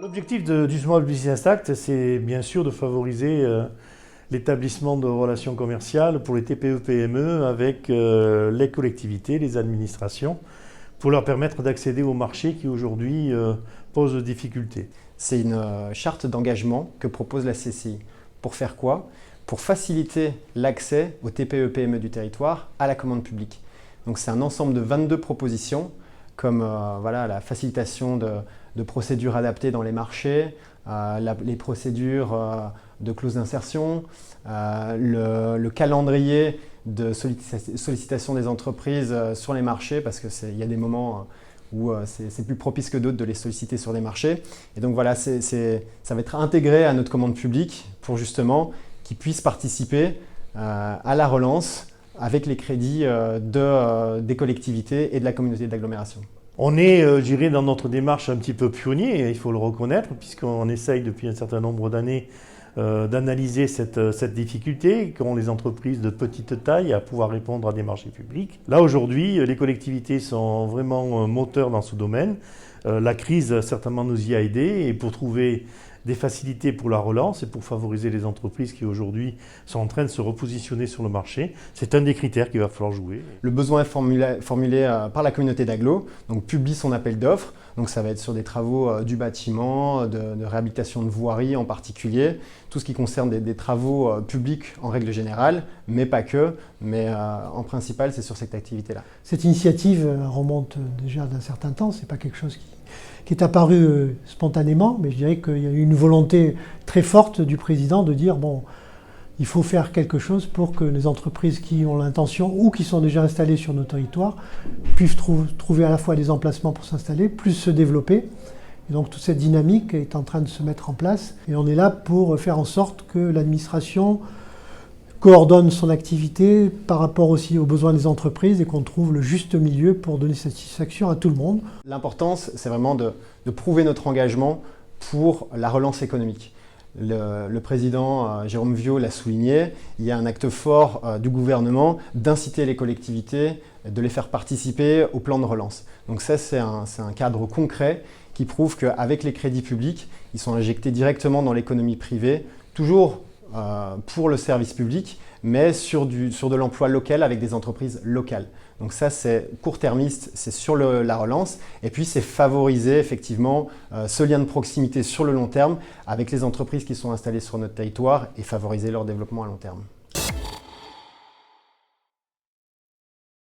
L'objectif du Small Business Act, c'est bien sûr de favoriser l'établissement de relations commerciales pour les TPE-PME avec les collectivités, les administrations, pour leur permettre d'accéder au marché qui aujourd'hui pose des difficultés. C'est une charte d'engagement que propose la CCI. Pour faire quoi? Pour faciliter l'accès aux TPE-PME du territoire à la commande publique. Donc c'est un ensemble de 22 propositions comme la facilitation de procédures adaptées dans les marchés, les procédures de clauses d'insertion, le calendrier de sollicitation des entreprises sur les marchés, parce qu'il y a des moments où c'est plus propice que d'autres de les solliciter sur des marchés. Et donc voilà, ça va être intégré à notre commande publique pour justement qu'ils puissent participer à la relance avec les crédits des collectivités et de la communauté d'agglomération. On est, je dirais, dans notre démarche un petit peu pionnier, il faut le reconnaître, puisqu'on essaye depuis un certain nombre d'années d'analyser cette difficulté qu'ont les entreprises de petite taille à pouvoir répondre à des marchés publics. Là, aujourd'hui, les collectivités sont vraiment moteurs dans ce domaine. La crise, certainement, nous y a aidés, et pour trouver des facilités pour la relance et pour favoriser les entreprises qui aujourd'hui sont en train de se repositionner sur le marché. C'est un des critères qu'il va falloir jouer. Le besoin est formulé par la communauté d'agglo, donc publie son appel d'offres. Donc ça va être sur des travaux du bâtiment, de réhabilitation de voiries en particulier, tout ce qui concerne des travaux publics en règle générale, mais pas que, mais en principal c'est sur cette activité-là. Cette initiative remonte déjà d'un certain temps, c'est pas quelque chose qui est apparu spontanément, mais je dirais qu'il y a eu une volonté très forte du président de dire bon, il faut faire quelque chose pour que les entreprises qui ont l'intention ou qui sont déjà installées sur nos territoires puissent trouver à la fois des emplacements pour s'installer, plus se développer. Et donc toute cette dynamique est en train de se mettre en place et on est là pour faire en sorte que l'administration coordonne son activité par rapport aussi aux besoins des entreprises et qu'on trouve le juste milieu pour donner satisfaction à tout le monde. L'importance, c'est vraiment de prouver notre engagement pour la relance économique. Le président Jérôme Viaud l'a souligné, il y a un acte fort du gouvernement d'inciter les collectivités, de les faire participer au plan de relance. Donc ça, c'est un cadre concret qui prouve qu'avec les crédits publics, ils sont injectés directement dans l'économie privée, toujours pour le service public, mais sur de l'emploi local avec des entreprises locales. Donc ça, c'est court-termiste, c'est sur la relance, et puis c'est favoriser effectivement ce lien de proximité sur le long terme avec les entreprises qui sont installées sur notre territoire et favoriser leur développement à long terme.